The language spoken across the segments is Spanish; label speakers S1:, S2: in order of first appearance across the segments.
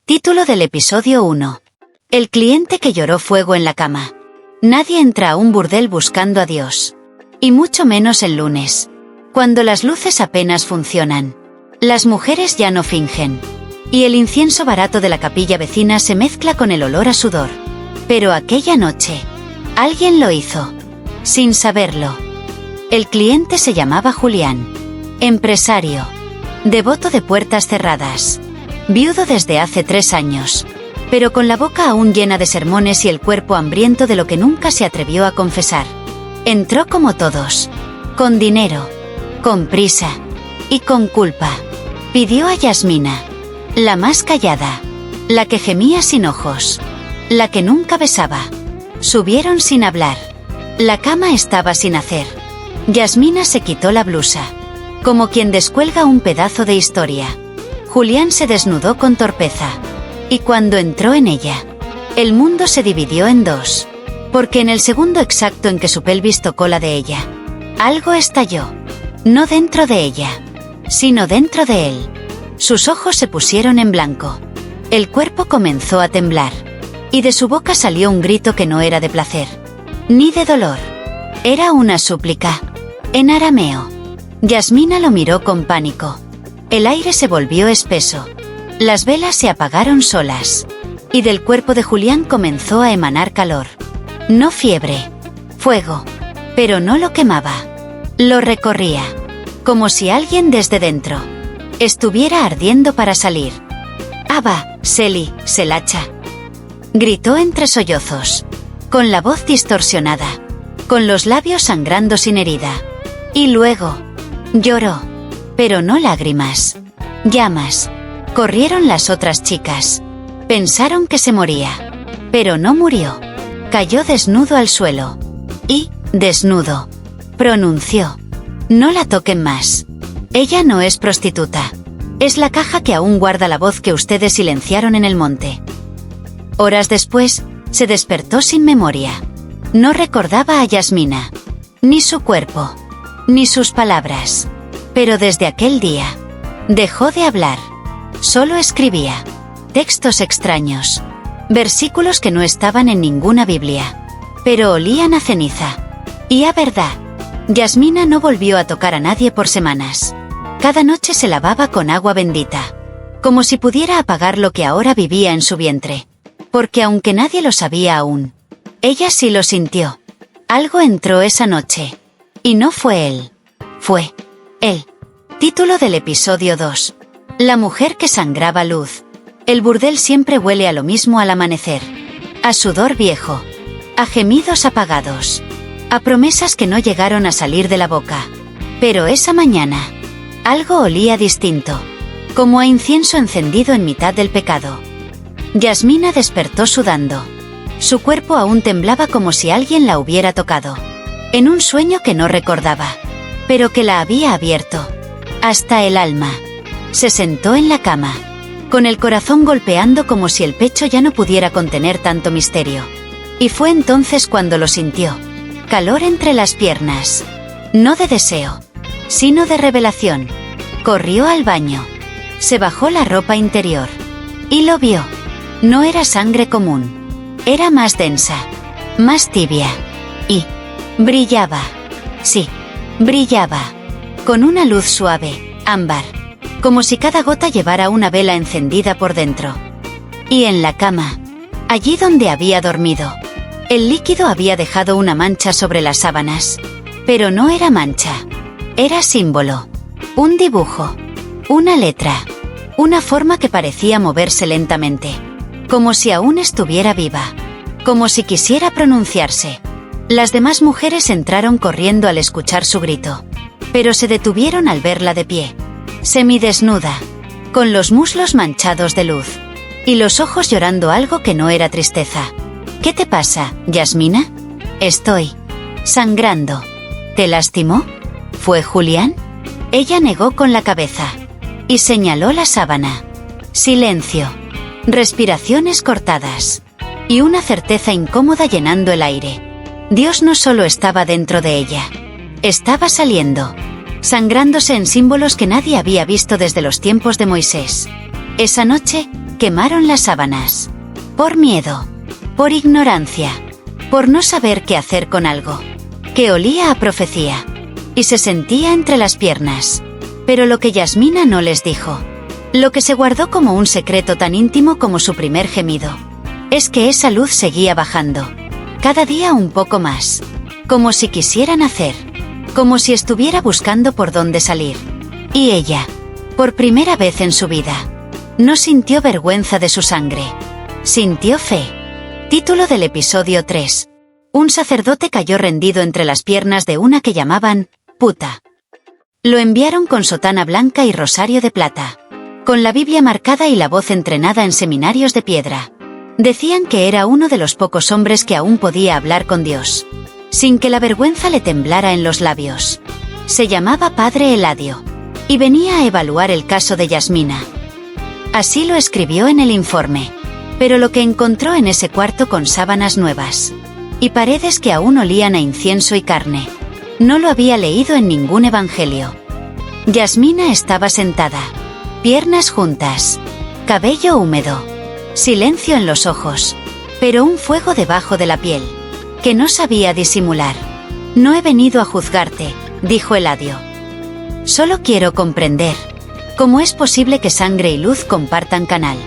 S1: Título del episodio 1. El cliente que lloró fuego en la cama. Nadie entra a un burdel buscando a Dios. Y mucho menos el lunes. Cuando las luces apenas funcionan. Las mujeres ya no fingen. Y el incienso barato de la capilla vecina se mezcla con el olor a sudor. Pero aquella noche, alguien lo hizo. Sin saberlo. El cliente se llamaba Julián. Empresario. Devoto de puertas cerradas. Viudo desde hace 3 años. Pero con la boca aún llena de sermones y el cuerpo hambriento de lo que nunca se atrevió a confesar. Entró como todos. Con dinero. Con prisa. Y con culpa. Pidió a Yasmina. La más callada. La que gemía sin ojos. La que nunca besaba. Subieron sin hablar. La cama estaba sin hacer. Yasmina se quitó la blusa. Como quien descuelga un pedazo de historia. Julián se desnudó con torpeza. Y cuando entró en ella, el mundo se dividió en dos. Porque en el segundo exacto en que su pelvis tocó la de ella, algo estalló. No dentro de ella, sino dentro de él. Sus ojos se pusieron en blanco. El cuerpo comenzó a temblar. Y de su boca salió un grito que no era de placer. Ni de dolor. Era una súplica. En arameo. Yasmina lo miró con pánico. El aire se volvió espeso. Las velas se apagaron solas. Y del cuerpo de Julián comenzó a emanar calor. No fiebre. Fuego. Pero no lo quemaba. Lo recorría. Como si alguien desde dentro estuviera ardiendo para salir. Abba, Seli, Selacha. Gritó entre sollozos. Con la voz distorsionada. Con los labios sangrando sin herida. Y luego lloró. Pero no lágrimas. Llamas. Corrieron las otras chicas. Pensaron que se moría. Pero no murió. Cayó desnudo al suelo. Y, desnudo, pronunció. No la toquen más. Ella no es prostituta. Es la caja que aún guarda la voz que ustedes silenciaron en el monte. Horas después, se despertó sin memoria. No recordaba a Yasmina. Ni su cuerpo. Ni sus palabras. Pero desde aquel día, dejó de hablar. Solo escribía. Textos extraños. Versículos que no estaban en ninguna Biblia. Pero olían a ceniza. Y a verdad. Yasmina no volvió a tocar a nadie por semanas. Cada noche se lavaba con agua bendita. Como si pudiera apagar lo que ahora vivía en su vientre. Porque aunque nadie lo sabía aún, ella sí lo sintió. Algo entró esa noche. Y no fue él. Fue él. Título del episodio 2. La mujer que sangraba luz. El burdel siempre huele a lo mismo al amanecer. A sudor viejo. A gemidos apagados. A promesas que no llegaron a salir de la boca. Pero esa mañana, algo olía distinto. Como a incienso encendido en mitad del pecado. Yasmina despertó sudando. Su cuerpo aún temblaba como si alguien la hubiera tocado. En un sueño que no recordaba. Pero que la había abierto. Hasta el alma. Se sentó en la cama. Con el corazón golpeando como si el pecho ya no pudiera contener tanto misterio. Y fue entonces cuando lo sintió. Calor entre las piernas. No de deseo, sino de revelación. Corrió al baño. Se bajó la ropa interior. Y lo vio. No era sangre común. Era más densa. Más tibia. Y brillaba. Sí, brillaba. Con una luz suave, ámbar. Como si cada gota llevara una vela encendida por dentro. Y en la cama, allí donde había dormido, el líquido había dejado una mancha sobre las sábanas. Pero no era mancha. Era símbolo. Un dibujo. Una letra. Una forma que parecía moverse lentamente. Como si aún estuviera viva. Como si quisiera pronunciarse. Las demás mujeres entraron corriendo al escuchar su grito. Pero se detuvieron al verla de pie. Semidesnuda. Con los muslos manchados de luz. Y los ojos llorando algo que no era tristeza. ¿Qué te pasa, Yasmina? Estoy sangrando. ¿Te lastimó? ¿Fue Julián? Ella negó con la cabeza. Y señaló la sábana. Silencio. Respiraciones cortadas. Y una certeza incómoda llenando el aire. Dios no solo estaba dentro de ella. Estaba saliendo. Sangrándose en símbolos que nadie había visto desde los tiempos de Moisés. Esa noche, Quemaron las sábanas. Por miedo. Por ignorancia. Por no saber qué hacer con algo que olía a profecía. Y se sentía entre las piernas. Pero lo que Yasmina no les dijo, lo que se guardó como un secreto tan íntimo como su primer gemido, es que esa luz seguía bajando. Cada día un poco más. Como si quisiera nacer. Como si estuviera buscando por dónde salir. Y ella, por primera vez en su vida, no sintió vergüenza de su sangre. Sintió fe. Título del episodio 3. Un sacerdote cayó rendido entre las piernas de una que llamaban puta. Lo enviaron con sotana blanca y rosario de plata, con la Biblia marcada y la voz entrenada en seminarios de piedra. Decían que era uno de los pocos hombres que aún podía hablar con Dios, sin que la vergüenza le temblara en los labios. Se llamaba Padre Eladio, y venía a evaluar el caso de Yasmina. Así lo escribió en el informe. Pero lo que encontró en ese cuarto con sábanas nuevas y paredes que aún olían a incienso y carne, no lo había leído en ningún evangelio. Yasmina estaba sentada, piernas juntas, cabello húmedo, silencio en los ojos, pero un fuego debajo de la piel, que no sabía disimular. No he venido a juzgarte, dijo Eladio. Solo quiero comprender cómo es posible que sangre y luz compartan canal.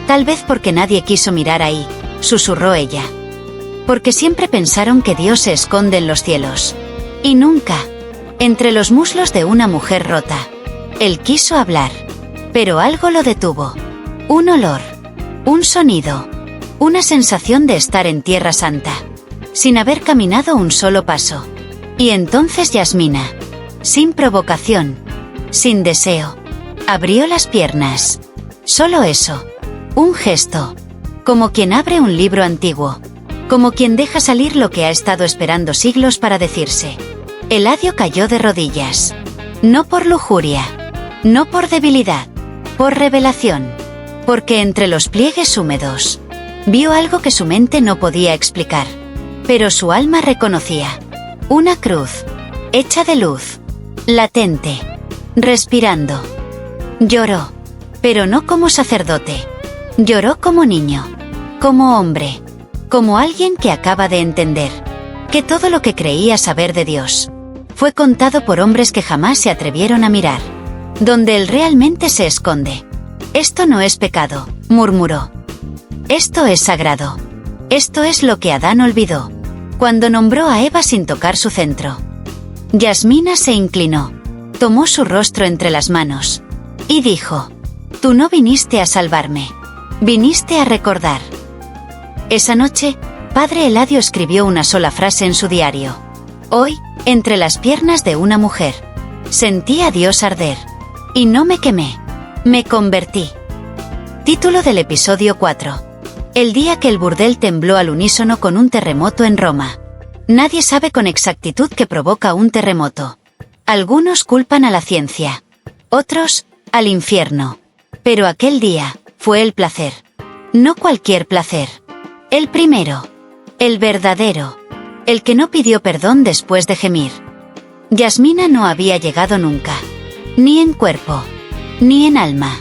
S1: Tal vez porque nadie quiso mirar ahí, susurró ella. Porque siempre pensaron que Dios se esconde en los cielos. Y nunca, entre los muslos de una mujer rota. Él quiso hablar, pero algo lo detuvo. Un olor, un sonido, una sensación de estar en Tierra Santa, sin haber caminado un solo paso. Y entonces Yasmina, sin provocación, sin deseo, abrió las piernas. Solo eso. Un gesto. Como quien abre un libro antiguo. Como quien deja salir lo que ha estado esperando siglos para decirse. Eladio cayó de rodillas. No por lujuria. No por debilidad. Por revelación. Porque entre los pliegues húmedos vio algo que su mente no podía explicar. Pero su alma reconocía. Una cruz. Hecha de luz. Latente. Respirando. Lloró. Pero no como sacerdote. Lloró como niño, como hombre, como alguien que acaba de entender que todo lo que creía saber de Dios fue contado por hombres que jamás se atrevieron a mirar donde Él realmente se esconde. Esto no es pecado, murmuró. Esto es sagrado. Esto es lo que Adán olvidó cuando nombró a Eva sin tocar su centro. Yasmina se inclinó, tomó su rostro entre las manos y dijo: Tú no viniste a salvarme. Viniste a recordar. Esa noche, Padre Eladio escribió una sola frase en su diario. Hoy, entre las piernas de una mujer, sentí a Dios arder. Y no me quemé. Me convertí. Título del episodio 4. El día que el burdel tembló al unísono con un terremoto en Roma. Nadie sabe con exactitud qué provoca un terremoto. Algunos culpan a la ciencia. Otros, al infierno. Pero aquel día fue el placer. No cualquier placer. El primero. El verdadero. El que no pidió perdón después de gemir. Yasmina no había llegado nunca. Ni en cuerpo. Ni en alma.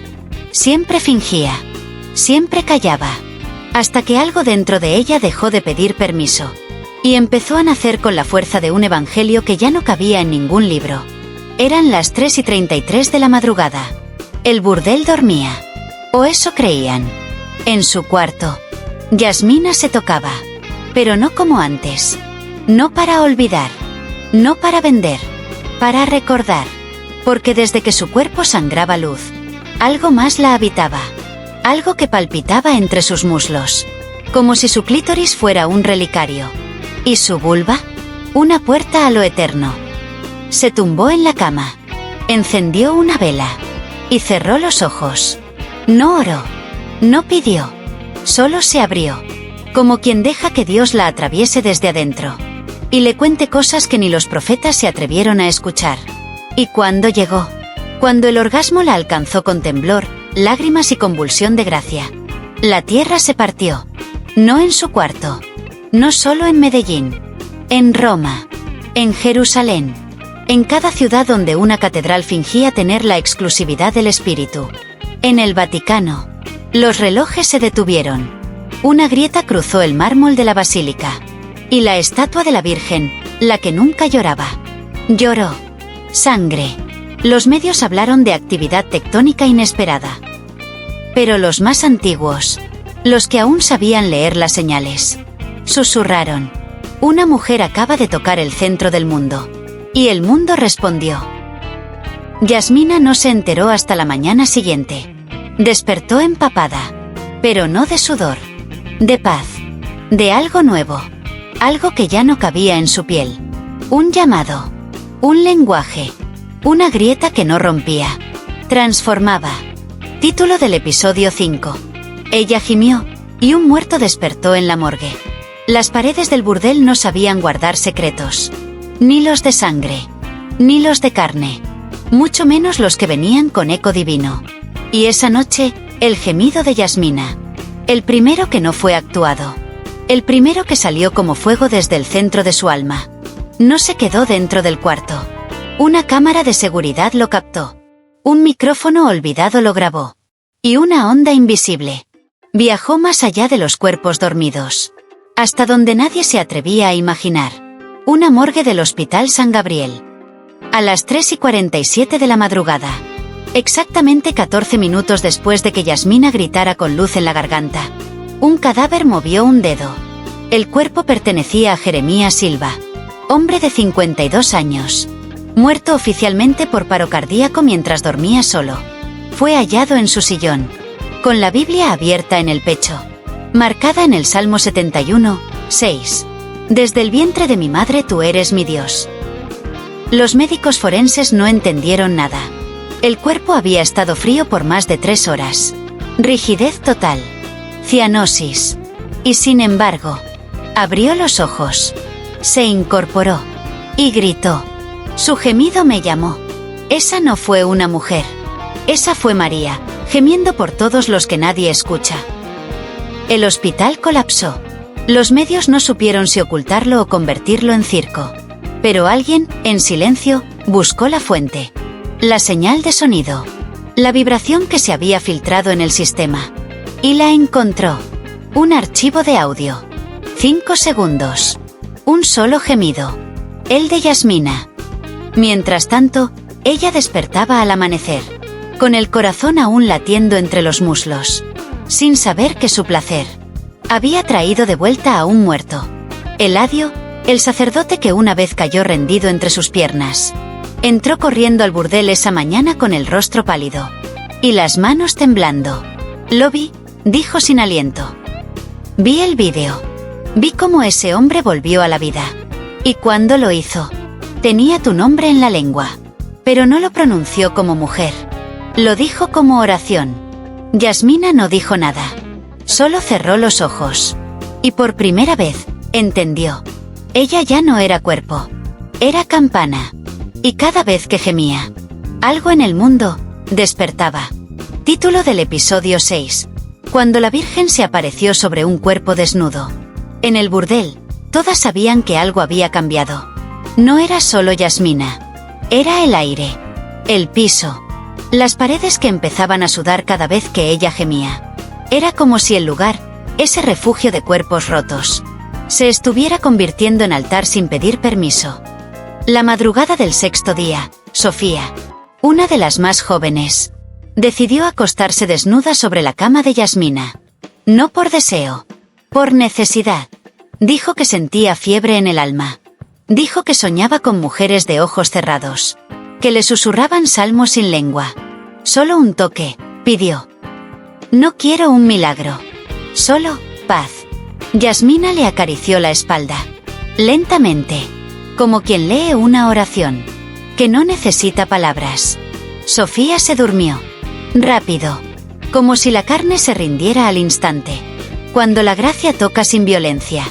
S1: Siempre fingía. Siempre callaba. Hasta que algo dentro de ella dejó de pedir permiso. Y empezó a nacer con la fuerza de un evangelio que ya no cabía en ningún libro. Eran las 3:33 de la madrugada. El burdel dormía. O eso creían. En su cuarto, Yasmina se tocaba. Pero no como antes. No para olvidar. No para vender. Para recordar. Porque desde que su cuerpo sangraba luz, algo más la habitaba. Algo que palpitaba entre sus muslos. Como si su clítoris fuera un relicario. Y su vulva, una puerta a lo eterno. Se tumbó en la cama. Encendió una vela. Y cerró los ojos. No oró. No pidió. Solo se abrió. Como quien deja que Dios la atraviese desde adentro. Y le cuente cosas que ni los profetas se atrevieron a escuchar. Y cuando llegó. Cuando el orgasmo la alcanzó con temblor, lágrimas y convulsión de gracia. La tierra se partió. No en su cuarto. No solo en Medellín. En Roma. En Jerusalén. En cada ciudad donde una catedral fingía tener la exclusividad del espíritu. En el Vaticano. Los relojes se detuvieron. Una grieta cruzó el mármol de la basílica. Y la estatua de la Virgen, la que nunca lloraba, lloró. Sangre. Los medios hablaron de actividad tectónica inesperada. Pero los más antiguos, los que aún sabían leer las señales, susurraron: una mujer acaba de tocar el centro del mundo. Y el mundo respondió. Yasmina no se enteró hasta la mañana siguiente. Despertó empapada, pero no de sudor, de paz, de algo nuevo, algo que ya no cabía en su piel. Un llamado, un lenguaje, una grieta que no rompía, transformaba. Título del episodio 5. Ella gimió, y un muerto despertó en la morgue. Las paredes del burdel no sabían guardar secretos. Ni los de sangre, ni los de carne, mucho menos los que venían con eco divino. Y esa noche, el gemido de Yasmina. El primero que no fue actuado. El primero que salió como fuego desde el centro de su alma. No se quedó dentro del cuarto. Una cámara de seguridad lo captó. Un micrófono olvidado lo grabó. Y una onda invisible viajó más allá de los cuerpos dormidos, hasta donde nadie se atrevía a imaginar. Una morgue del Hospital San Gabriel. A las 3:47 de la madrugada. Exactamente 14 minutos después de que Yasmina gritara con luz en la garganta, un cadáver movió un dedo. El cuerpo pertenecía a Jeremías Silva, hombre de 52 años, muerto oficialmente por paro cardíaco mientras dormía solo. Fue hallado en su sillón, con la Biblia abierta en el pecho, marcada en el Salmo 71, 6. Desde el vientre de mi madre tú eres mi Dios. Los médicos forenses no entendieron nada. El cuerpo había estado frío por más de 3 horas. Rigidez total. Cianosis. Y sin embargo, abrió los ojos. Se incorporó. Y gritó. Su gemido me llamó. Esa no fue una mujer. Esa fue María, gemiendo por todos los que nadie escucha. El hospital colapsó. Los medios no supieron si ocultarlo o convertirlo en circo. Pero alguien, en silencio, buscó la fuente. La señal de sonido. La vibración que se había filtrado en el sistema. Y la encontró. Un archivo de audio. 5 segundos. Un solo gemido. El de Yasmina. Mientras tanto, ella despertaba al amanecer, con el corazón aún latiendo entre los muslos, sin saber que su placer había traído de vuelta a un muerto. Eladio, el sacerdote que una vez cayó rendido entre sus piernas, entró corriendo al burdel esa mañana con el rostro pálido y las manos temblando. Lo vi, dijo sin aliento. Vi el vídeo. Vi cómo ese hombre volvió a la vida. Y cuando lo hizo, tenía tu nombre en la lengua. Pero no lo pronunció como mujer. Lo dijo como oración. Yasmina no dijo nada. Solo cerró los ojos. Y por primera vez, entendió. Ella ya no era cuerpo. Era campana. Y cada vez que gemía, algo en el mundo despertaba. Título del episodio 6. Cuando la Virgen se apareció sobre un cuerpo desnudo. En el burdel, todas sabían que algo había cambiado. No era solo Yasmina. Era el aire. El piso. Las paredes que empezaban a sudar cada vez que ella gemía. Era como si el lugar, ese refugio de cuerpos rotos, se estuviera convirtiendo en altar sin pedir permiso. La madrugada del 6º día, Sofía, una de las más jóvenes, decidió acostarse desnuda sobre la cama de Yasmina. No por deseo, por necesidad. Dijo que sentía fiebre en el alma. Dijo que soñaba con mujeres de ojos cerrados, que le susurraban salmos sin lengua. Solo un toque, pidió. No quiero un milagro. Solo paz. Yasmina le acarició la espalda. Lentamente. Como quien lee una oración. Que no necesita palabras. Sofía se durmió. Rápido. Como si la carne se rindiera al instante. Cuando la gracia toca sin violencia.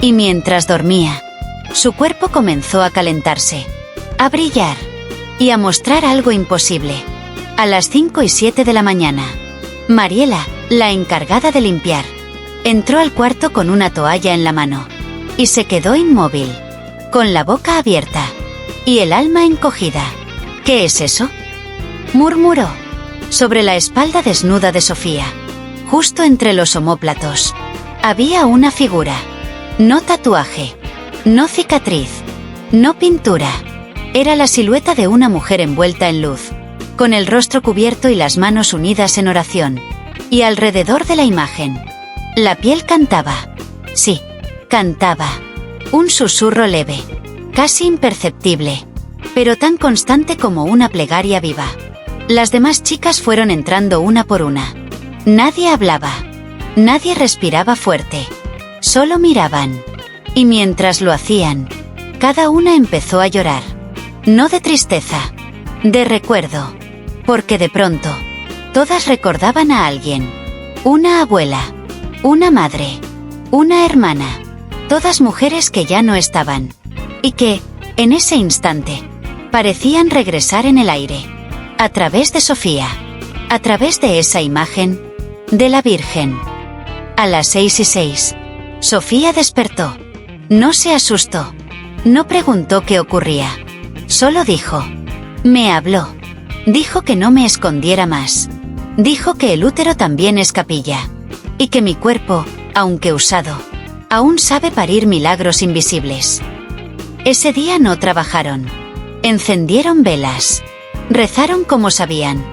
S1: Y mientras dormía, su cuerpo comenzó a calentarse. A brillar. Y a mostrar algo imposible. A las 5:07 de la mañana. Mariela, la encargada de limpiar, entró al cuarto con una toalla en la mano. Y se quedó inmóvil, con la boca abierta y el alma encogida. ¿Qué es eso?, murmuró, sobre la espalda desnuda de Sofía, Justo entre los omóplatos había una figura. No tatuaje, no cicatriz, no pintura. Era la silueta de una mujer envuelta en luz, con el rostro cubierto y las manos unidas en oración. Y alrededor de la imagen, la piel cantaba. Sí, cantaba. Un susurro leve, casi imperceptible, pero tan constante como una plegaria viva. Las demás chicas fueron entrando una por una. Nadie hablaba. Nadie respiraba fuerte. Solo miraban. Y mientras lo hacían, cada una empezó a llorar. No de tristeza, de recuerdo. Porque de pronto, todas recordaban a alguien. Una abuela, una madre, una hermana. Todas mujeres que ya no estaban. Y que, en ese instante, parecían regresar en el aire. A través de Sofía. A través de esa imagen, de la Virgen. A las 6:06, Sofía despertó. No se asustó. No preguntó qué ocurría. Solo dijo. Me habló. Dijo que no me escondiera más. Dijo que el útero también es capilla. Y que mi cuerpo, aunque usado, aún sabe parir milagros invisibles. Ese día no trabajaron. Encendieron velas. Rezaron como sabían.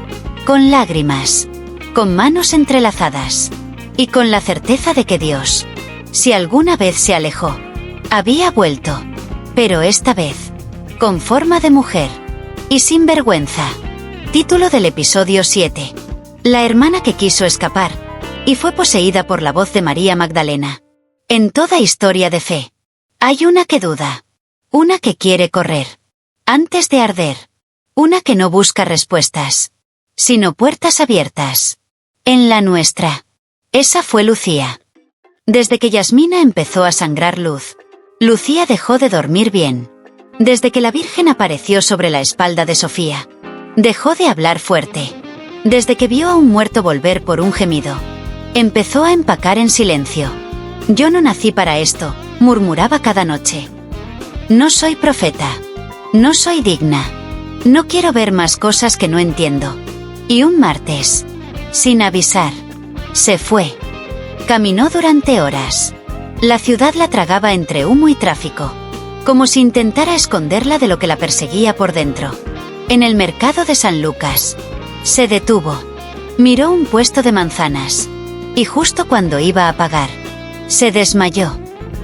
S1: Con lágrimas. Con manos entrelazadas. Y con la certeza de que Dios, si alguna vez se alejó, había vuelto. Pero esta vez, con forma de mujer. Y sin vergüenza. Título del episodio 7. La hermana que quiso escapar, y fue poseída por la voz de María Magdalena. En toda historia de fe, hay una que duda. Una que quiere correr. Antes de arder. Una que no busca respuestas, sino puertas abiertas. En la nuestra. Esa fue Lucía. Desde que Yasmina empezó a sangrar luz, Lucía dejó de dormir bien. Desde que la Virgen apareció sobre la espalda de Sofía, dejó de hablar fuerte. Desde que vio a un muerto volver por un gemido, empezó a empacar en silencio. Yo no nací para esto, murmuraba cada noche. No soy profeta. No soy digna. No quiero ver más cosas que no entiendo. Y un martes, sin avisar, se fue. Caminó durante horas. La ciudad la tragaba entre humo y tráfico, como si intentara esconderla de lo que la perseguía por dentro. En el mercado de San Lucas, se detuvo. Miró un puesto de manzanas. Y justo cuando iba a pagar, se desmayó.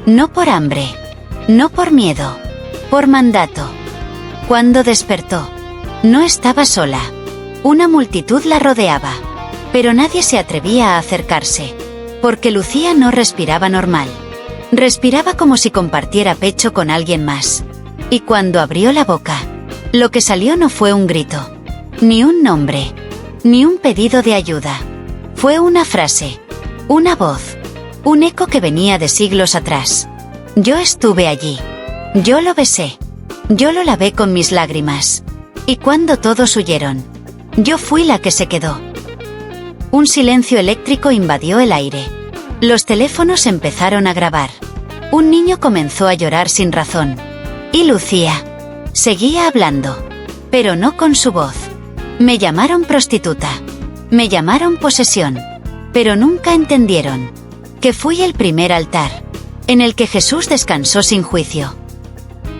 S1: No por hambre. No por miedo. Por mandato. Cuando despertó, no estaba sola. Una multitud la rodeaba. Pero nadie se atrevía a acercarse. Porque Lucía no respiraba normal. Respiraba como si compartiera pecho con alguien más. Y cuando abrió la boca, lo que salió no fue un grito. Ni un nombre. Ni un pedido de ayuda. Fue una frase. Una voz. Un eco que venía de siglos atrás. Yo estuve allí. Yo lo besé. Yo lo lavé con mis lágrimas. Y cuando todos huyeron, yo fui la que se quedó. Un silencio eléctrico invadió el aire. Los teléfonos empezaron a grabar. Un niño comenzó a llorar sin razón. Y Lucía seguía hablando, pero no con su voz. Me llamaron prostituta. Me llamaron posesión. Pero nunca entendieron que fui el primer altar en el que Jesús descansó sin juicio.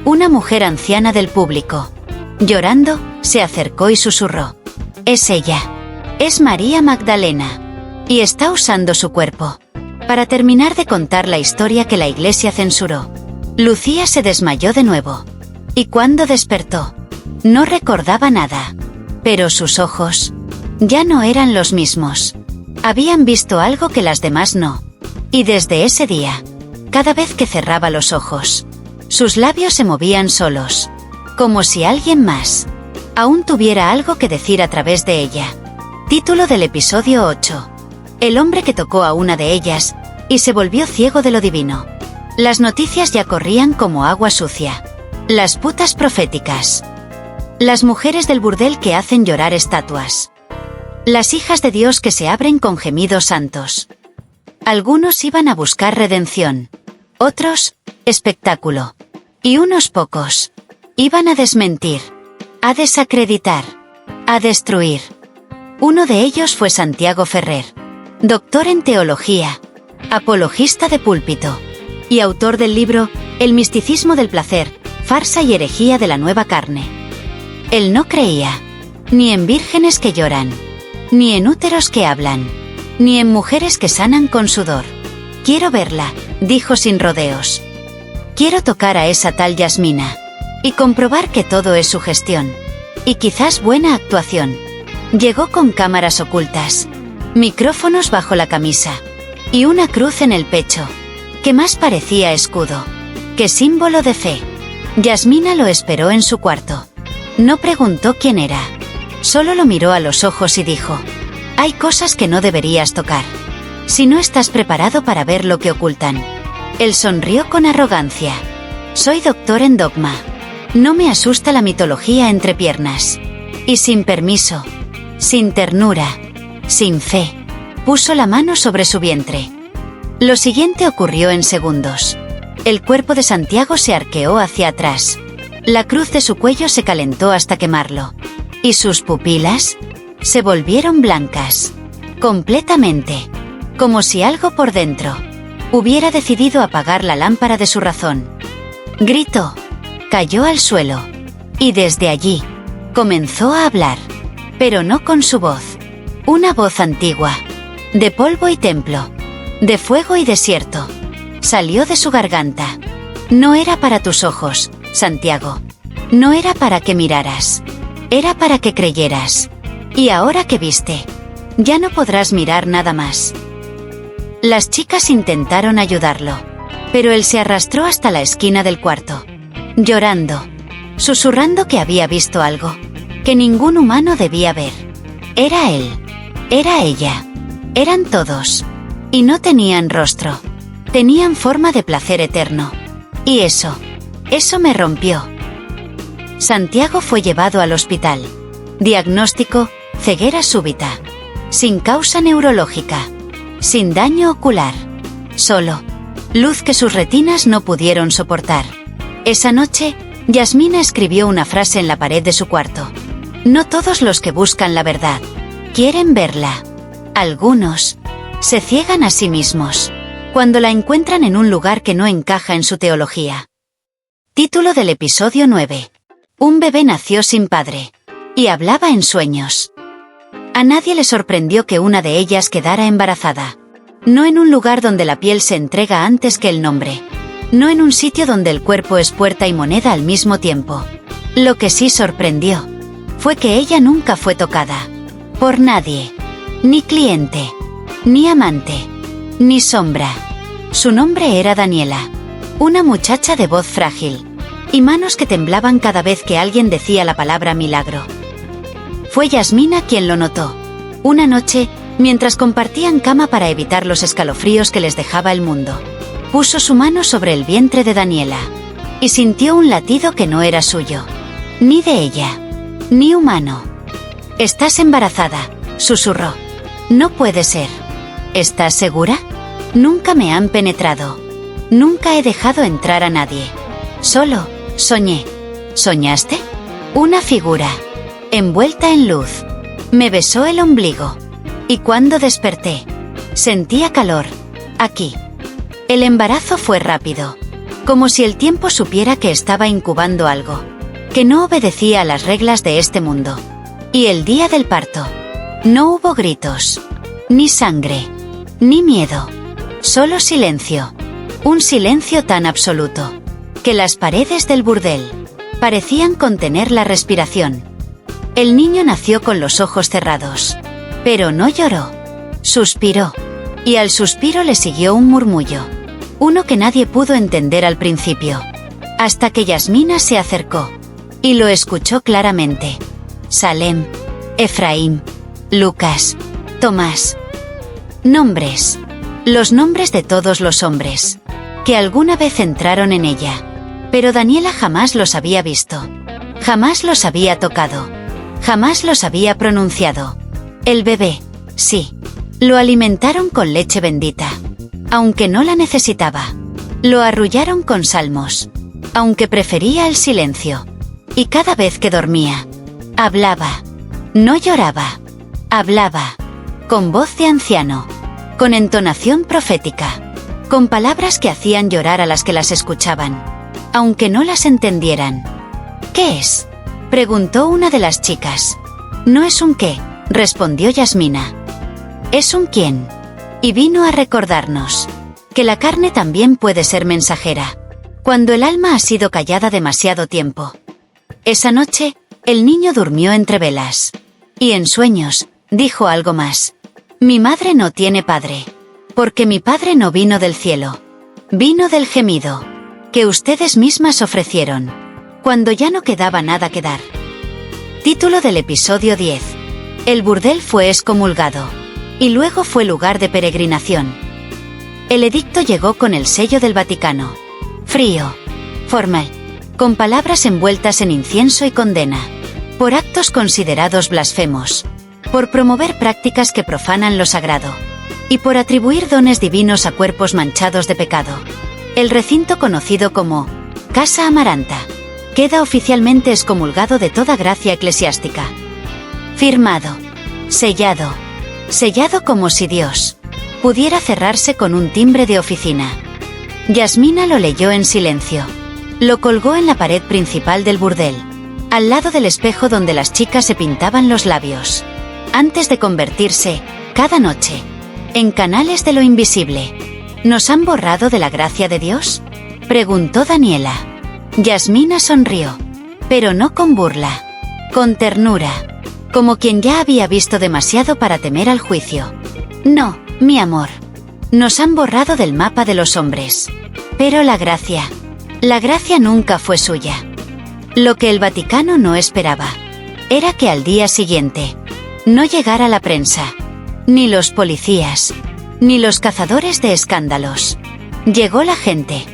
S1: Una mujer anciana del público, llorando, se acercó y susurró. Es ella. Es María Magdalena. Y está usando su cuerpo para terminar de contar la historia que la iglesia censuró. Lucía se desmayó de nuevo. Y cuando despertó, no recordaba nada. Pero sus ojos ya no eran los mismos. Habían visto algo que las demás no. Y desde ese día, cada vez que cerraba los ojos, sus labios se movían solos, como si alguien más aún tuviera algo que decir a través de ella. Título del episodio 8. El hombre que tocó a una de ellas y se volvió ciego de lo divino. Las noticias ya corrían como agua sucia. Las putas proféticas. Las mujeres del burdel que hacen llorar estatuas. Las hijas de Dios que se abren con gemidos santos. Algunos iban a buscar redención. Otros, espectáculo. Y unos pocos iban a desmentir, a desacreditar, a destruir. Uno de ellos fue Santiago Ferrer, doctor en teología, apologista de púlpito y autor del libro El misticismo del placer, farsa y herejía de la nueva carne. Él no creía ni en vírgenes que lloran, ni en úteros que hablan, ni en mujeres que sanan con sudor. Quiero verla, dijo sin rodeos. Quiero tocar a esa tal Yasmina y comprobar que todo es sugestión y quizás buena actuación. Llegó con cámaras ocultas, micrófonos bajo la camisa y una cruz en el pecho, que más parecía escudo que símbolo de fe. Yasmina lo esperó en su cuarto. No preguntó quién era, solo lo miró a los ojos y dijo: hay cosas que no deberías tocar, si no estás preparado para ver lo que ocultan. Él sonrió con arrogancia. Soy doctor en dogma. No me asusta la mitología entre piernas. Y sin permiso, sin ternura, sin fe, puso la mano sobre su vientre. Lo siguiente ocurrió en segundos. El cuerpo de Santiago se arqueó hacia atrás. La cruz de su cuello se calentó hasta quemarlo. Y sus pupilas se volvieron blancas. Completamente. Como si algo por dentro hubiera decidido apagar la lámpara de su razón. Gritó. Cayó al suelo. Y desde allí comenzó a hablar. Pero no con su voz. Una voz antigua. De polvo y templo. De fuego y desierto. Salió de su garganta. No era para tus ojos, Santiago. No era para que miraras. Era para que creyeras. Y ahora que viste, ya no podrás mirar nada más. Las chicas intentaron ayudarlo, pero él se arrastró hasta la esquina del cuarto, llorando, susurrando que había visto algo que ningún humano debía ver. Era él, era ella, eran todos, y no tenían rostro, tenían forma de placer eterno. Y eso me rompió. Santiago fue llevado al hospital. Diagnóstico: ceguera súbita, sin causa neurológica, sin daño ocular, solo luz que sus retinas no pudieron soportar. Esa noche, Yasmina escribió una frase en la pared de su cuarto. No todos los que buscan la verdad quieren verla. Algunos se ciegan a sí mismos cuando la encuentran en un lugar que no encaja en su teología. Título del episodio 9. Un bebé nació sin padre y hablaba en sueños. A nadie le sorprendió que una de ellas quedara embarazada. No en un lugar donde la piel se entrega antes que el nombre. No en un sitio donde el cuerpo es puerta y moneda al mismo tiempo. Lo que sí sorprendió fue que ella nunca fue tocada por nadie. Ni cliente, ni amante, ni sombra. Su nombre era Daniela. Una muchacha de voz frágil y manos que temblaban cada vez que alguien decía la palabra milagro. Fue Yasmina quien lo notó. Una noche, mientras compartían cama para evitar los escalofríos que les dejaba el mundo, puso su mano sobre el vientre de Daniela y sintió un latido que no era suyo, ni de ella, ni humano. «Estás embarazada», susurró. «No puede ser». «¿Estás segura?» «Nunca me han penetrado. Nunca he dejado entrar a nadie. Solo soñé». «¿Soñaste?» «Una figura envuelta en luz. Me besó el ombligo. Y cuando desperté, sentía calor. Aquí». El embarazo fue rápido, como si el tiempo supiera que estaba incubando algo que no obedecía a las reglas de este mundo. Y el día del parto, no hubo gritos, ni sangre, ni miedo. Solo silencio. Un silencio tan absoluto que las paredes del burdel parecían contener la respiración. El niño nació con los ojos cerrados, pero no lloró. Suspiró, y al suspiro le siguió un murmullo, uno que nadie pudo entender al principio, hasta que Yasmina se acercó y lo escuchó claramente. Salem, Efraín, Lucas, Tomás. Nombres. Los nombres de todos los hombres que alguna vez entraron en ella. Pero Daniela jamás los había visto. Jamás los había tocado. Jamás los había pronunciado. El bebé, sí. Lo alimentaron con leche bendita, aunque no la necesitaba. Lo arrullaron con salmos, aunque prefería el silencio. Y cada vez que dormía, hablaba. No lloraba. Hablaba. Con voz de anciano. con entonación profética, con palabras que hacían llorar a las que las escuchaban, aunque no las entendieran. ¿Qué es?, preguntó una de las chicas. No es un qué, respondió Yasmina. Es un quién. Y vino a recordarnos que la carne también puede ser mensajera, cuando el alma ha sido callada demasiado tiempo. Esa noche, el niño durmió entre velas. Y en sueños, dijo algo más. Mi madre no tiene padre, porque mi padre no vino del cielo. Vino del gemido, que ustedes mismas ofrecieron, cuando ya no quedaba nada que dar. Título del episodio 10. El burdel fue excomulgado, y luego fue lugar de peregrinación. El edicto llegó con el sello del Vaticano. Frío, formal, con palabras envueltas en incienso y condena, por actos considerados blasfemos, por promover prácticas que profanan lo sagrado, y por atribuir dones divinos a cuerpos manchados de pecado. El recinto conocido como Casa Amaranta queda oficialmente excomulgado de toda gracia eclesiástica. Firmado, sellado como si Dios pudiera cerrarse con un timbre de oficina. Yasmina lo leyó en silencio. Lo colgó en la pared principal del burdel, al lado del espejo donde las chicas se pintaban los labios, antes de convertirse, cada noche, en canales de lo invisible. ¿Nos han borrado de la gracia de Dios?, preguntó Daniela. Yasmina sonrió, pero no con burla, con ternura, como quien ya había visto demasiado para temer al juicio. No, mi amor. Nos han borrado del mapa de los hombres. Pero la gracia nunca fue suya. Lo que el Vaticano no esperaba era que al día siguiente no llegara la prensa, ni los policías, ni los cazadores de escándalos. Llegó la gente.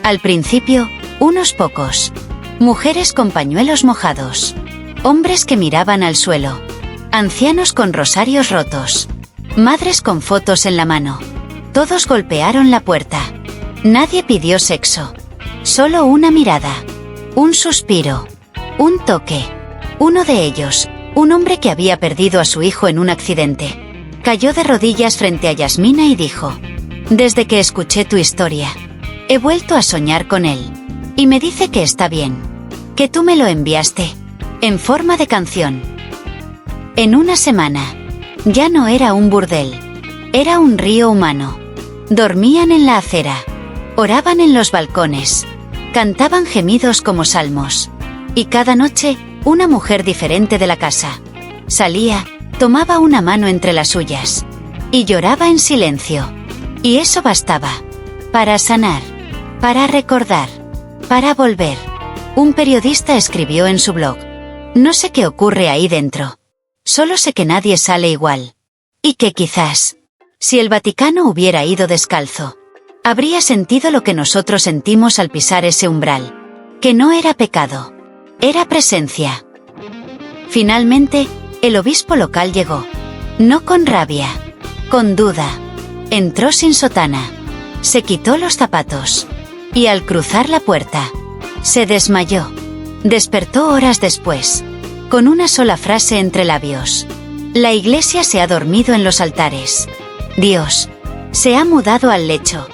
S1: Al principio, unos pocos. Mujeres con pañuelos mojados. Hombres que miraban al suelo. Ancianos con rosarios rotos. Madres con fotos en la mano. Todos golpearon la puerta. Nadie pidió sexo. Solo una mirada. Un suspiro. Un toque. Uno de ellos, un hombre que había perdido a su hijo en un accidente, cayó de rodillas frente a Yasmina y dijo: desde que escuché tu historia, he vuelto a soñar con él. Y me dice que está bien. Que tú me lo enviaste. En forma de canción. En una semana. Ya no era un burdel. Era un río humano. Dormían en la acera. Oraban en los balcones. Cantaban gemidos como salmos. Y cada noche, una mujer diferente de la casa salía, tomaba una mano entre las suyas y lloraba en silencio. Y eso bastaba para sanar, para recordar, para volver. Un periodista escribió en su blog: no sé qué ocurre ahí dentro. Solo sé que nadie sale igual. Y que quizás, si el Vaticano hubiera ido descalzo, habría sentido lo que nosotros sentimos al pisar ese umbral. Que no era pecado. Era presencia. Finalmente, el obispo local llegó. No con rabia. Con duda. Entró sin sotana. Se quitó los zapatos. Y al cruzar la puerta, se desmayó. Despertó horas después, con una sola frase entre labios: la iglesia se ha dormido en los altares. Dios se ha mudado al lecho.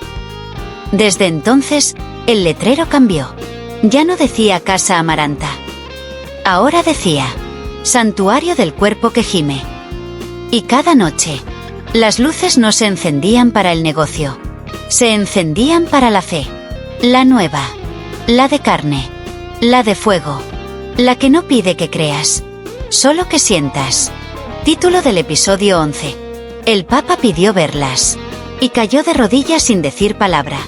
S1: Desde entonces, el letrero cambió. Ya no decía Casa Amaranta. Ahora decía: Santuario del Cuerpo que Gime. Y cada noche, las luces no se encendían para el negocio. Se encendían para la fe. La nueva. La de carne. La de fuego. La que no pide que creas, solo que sientas. Título del episodio 11. El Papa pidió verlas. Y cayó de rodillas sin decir palabra.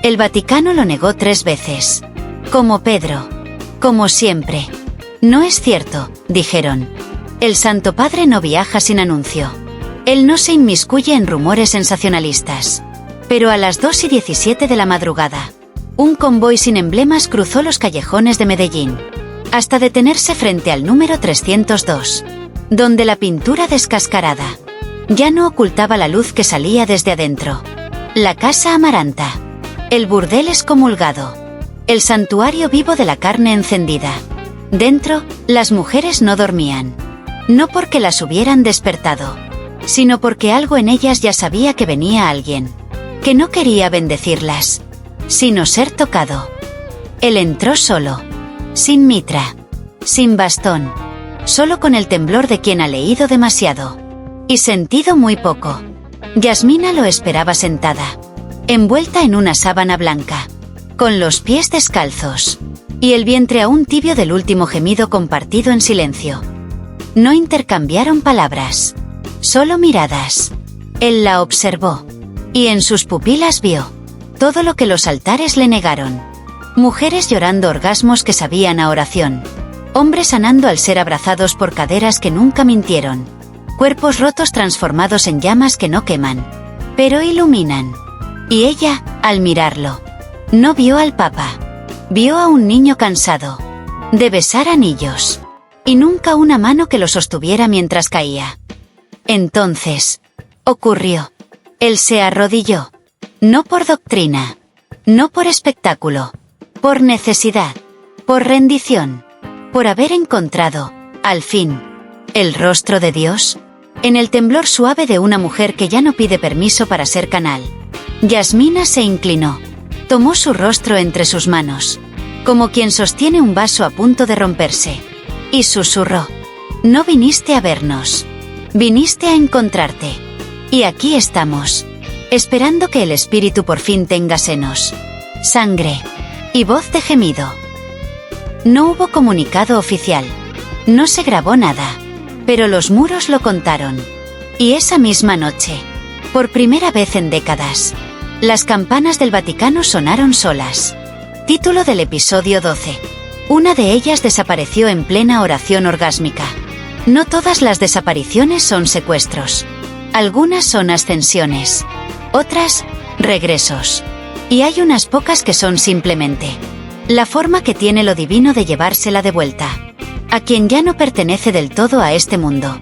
S1: El Vaticano lo negó 3 veces. Como Pedro. Como siempre. No es cierto, dijeron. El Santo Padre no viaja sin anuncio. Él no se inmiscuye en rumores sensacionalistas. Pero a las 2:17 de la madrugada, un convoy sin emblemas cruzó los callejones de Medellín, hasta detenerse frente al número 302, donde la pintura descascarada ya no ocultaba la luz que salía desde adentro. La Casa Amaranta. El burdel excomulgado. El santuario vivo de la carne encendida. Dentro, las mujeres no dormían. No porque las hubieran despertado, sino porque algo en ellas ya sabía que venía alguien, que no quería bendecirlas, sino ser tocado. Él entró solo, sin mitra, sin bastón, solo con el temblor de quien ha leído demasiado y sentido muy poco. Yasmina lo esperaba sentada, envuelta en una sábana blanca, con los pies descalzos y el vientre aún tibio del último gemido compartido en silencio. No intercambiaron palabras, solo miradas. Él la observó, y en sus pupilas vio todo lo que los altares le negaron. Mujeres llorando orgasmos que sabían a oración. Hombres sanando al ser abrazados por caderas que nunca mintieron. Cuerpos rotos transformados en llamas que no queman, pero iluminan. Y ella, al mirarlo, no vio al Papa. Vio a un niño cansado de besar anillos, y nunca una mano que lo sostuviera mientras caía. Entonces, ocurrió. Él se arrodilló. No por doctrina, no por espectáculo, por necesidad, por rendición, por haber encontrado, al fin, el rostro de Dios, en el temblor suave de una mujer que ya no pide permiso para ser canal. Yasmina se inclinó, tomó su rostro entre sus manos, como quien sostiene un vaso a punto de romperse, y susurró: «No viniste a vernos, viniste a encontrarte. Y aquí estamos, esperando que el espíritu por fin tenga senos, sangre y voz de gemido». No hubo comunicado oficial, no se grabó nada, pero los muros lo contaron. Y esa misma noche, por primera vez en décadas, las campanas del Vaticano sonaron solas. Título del episodio 12. Una de ellas desapareció en plena oración orgásmica. No todas las desapariciones son secuestros. Algunas son ascensiones. Otras, regresos. Y hay unas pocas que son simplemente la forma que tiene lo divino de llevársela de vuelta a quien ya no pertenece del todo a este mundo.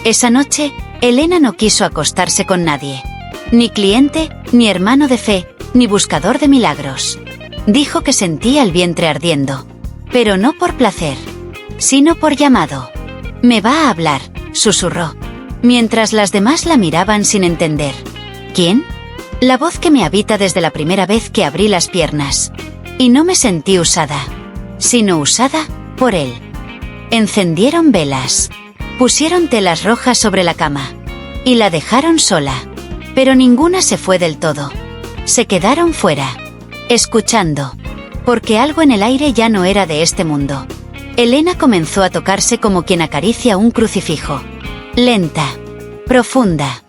S1: Esa noche, Elena no quiso acostarse con nadie. Ni cliente, ni hermano de fe, ni buscador de milagros. Dijo que sentía el vientre ardiendo. Pero no por placer, sino por llamado. «Me va a hablar», susurró, mientras las demás la miraban sin entender. «¿Quién?» «La voz que me habita desde la primera vez que abrí las piernas. Y no me sentí usada, sino usada por él». Encendieron velas, pusieron telas rojas sobre la cama, y la dejaron sola. Pero ninguna se fue del todo. Se quedaron fuera, escuchando, porque algo en el aire ya no era de este mundo. Elena comenzó a tocarse como quien acaricia un crucifijo. Lenta, profunda,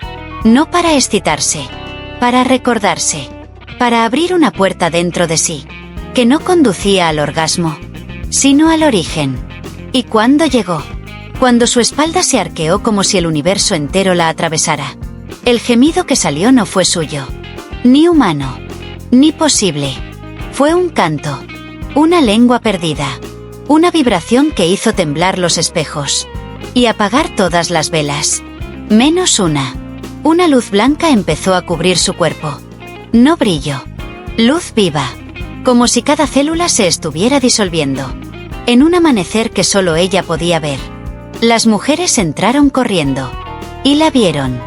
S1: no para excitarse, para recordarse, para abrir una puerta dentro de sí, que no conducía al orgasmo, sino al origen. Y cuando llegó, cuando su espalda se arqueó como si el universo entero la atravesara, el gemido que salió no fue suyo, ni humano, ni posible. Fue un canto, una lengua perdida, una vibración que hizo temblar los espejos y apagar todas las velas, menos una. Una luz blanca empezó a cubrir su cuerpo. No brillo, luz viva, como si cada célula se estuviera disolviendo, en un amanecer que solo ella podía ver. Las mujeres entraron corriendo, y la vieron.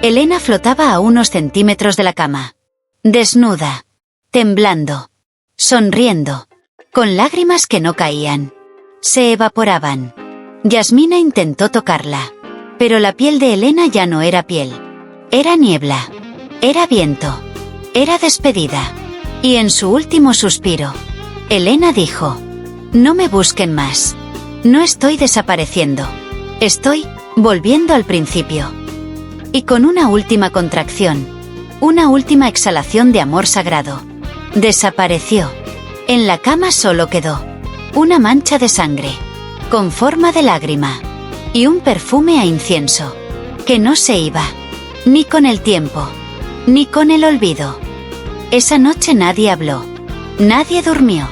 S1: Elena flotaba a unos centímetros de la cama, desnuda, temblando, sonriendo, con lágrimas que no caían, se evaporaban. Yasmina intentó tocarla, pero la piel de Elena ya no era piel. Era niebla, era viento, era despedida. Y en su último suspiro, Elena dijo: «No me busquen más. No estoy desapareciendo. Estoy volviendo al principio». Y con una última contracción, una última exhalación de amor sagrado, desapareció. En la cama solo quedó una mancha de sangre, con forma de lágrima, y un perfume a incienso, que no se iba, ni con el tiempo, ni con el olvido. Esa noche nadie habló, nadie durmió,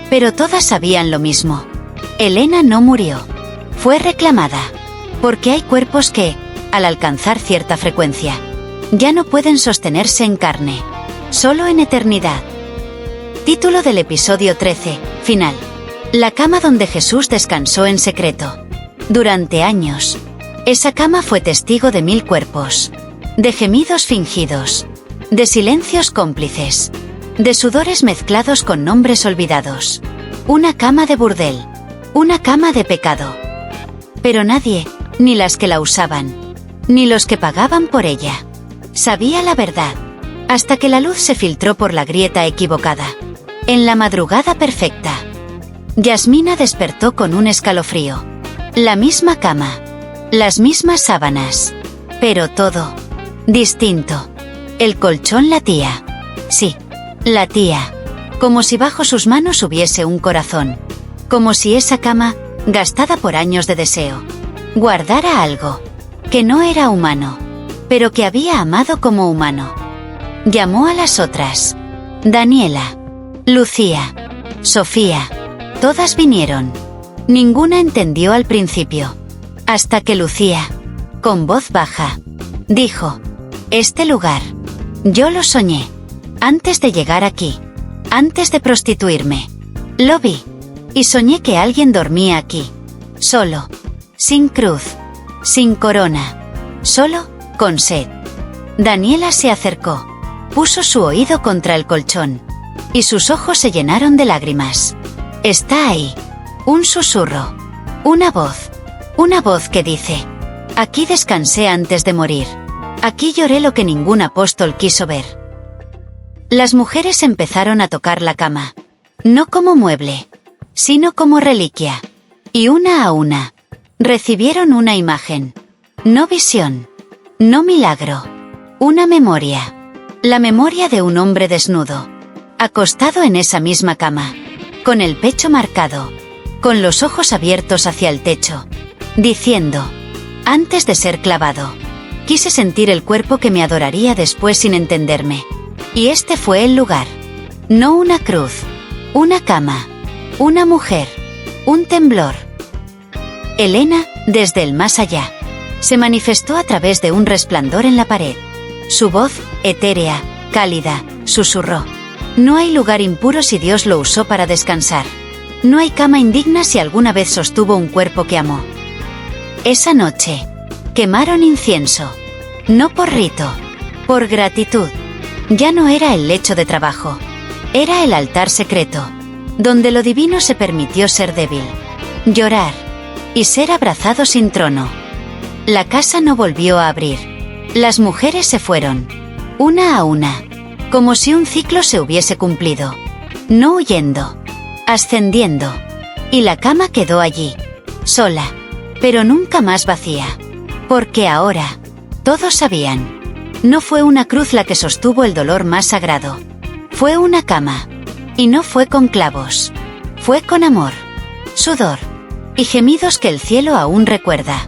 S1: pero todas sabían lo mismo. Elena no murió. Fue reclamada, porque hay cuerpos que, al alcanzar cierta frecuencia, ya no pueden sostenerse en carne, solo en eternidad. Título del episodio 13, final. La cama donde Jesús descansó en secreto. Durante años, Esa cama fue testigo de 1000 cuerpos, de gemidos fingidos, de silencios cómplices, de sudores mezclados con nombres olvidados. Una cama de burdel, una cama de pecado. Pero nadie, ni las que la usaban, ni los que pagaban por ella, sabía la verdad, hasta que la luz se filtró por la grieta equivocada. En la madrugada perfecta, Yasmina despertó con un escalofrío. La misma cama, las mismas sábanas, pero todo distinto. El colchón latía. Sí, latía. Como si bajo sus manos hubiese un corazón. Como si esa cama, gastada por años de deseo, guardara algo que no era humano, pero que había amado como humano. Llamó a las otras. Daniela, Lucía, Sofía. Todas vinieron. Ninguna entendió al principio. Hasta que Lucía, con voz baja, dijo: «Este lugar, yo lo soñé. Antes de llegar aquí, antes de prostituirme, lo vi. Y soñé que alguien dormía aquí. Solo, sin cruz, sin corona, solo, con sed». Daniela se acercó, puso su oído contra el colchón, y sus ojos se llenaron de lágrimas. Está ahí. Un susurro. Una voz que dice: «Aquí descansé antes de morir. Aquí lloré lo que ningún apóstol quiso ver». Las mujeres empezaron a tocar la cama, no como mueble, sino como reliquia. Y una a una, recibieron una imagen. No visión, no milagro, una memoria. La memoria de un hombre desnudo, acostado en esa misma cama, con el pecho marcado, con los ojos abiertos hacia el techo, diciendo: «Antes de ser clavado, quise sentir el cuerpo que me adoraría después sin entenderme. Y este fue el lugar. No una cruz, una cama, una mujer, un temblor». Elena, desde el más allá, se manifestó a través de un resplandor en la pared. Su voz, etérea, cálida, susurró: «No hay lugar impuro si Dios lo usó para descansar. No hay cama indigna si alguna vez sostuvo un cuerpo que amó». Esa noche, quemaron incienso. No por rito, por gratitud. Ya no era el lecho de trabajo. Era el altar secreto, donde lo divino se permitió ser débil, llorar y ser abrazado sin trono. La casa no volvió a abrir. Las mujeres se fueron, una a una, como si un ciclo se hubiese cumplido. No huyendo, ascendiendo. Y la cama quedó allí, sola, pero nunca más vacía. Porque ahora, todos sabían. No fue una cruz la que sostuvo el dolor más sagrado. Fue una cama. Y no fue con clavos. Fue con amor, sudor y gemidos que el cielo aún recuerda.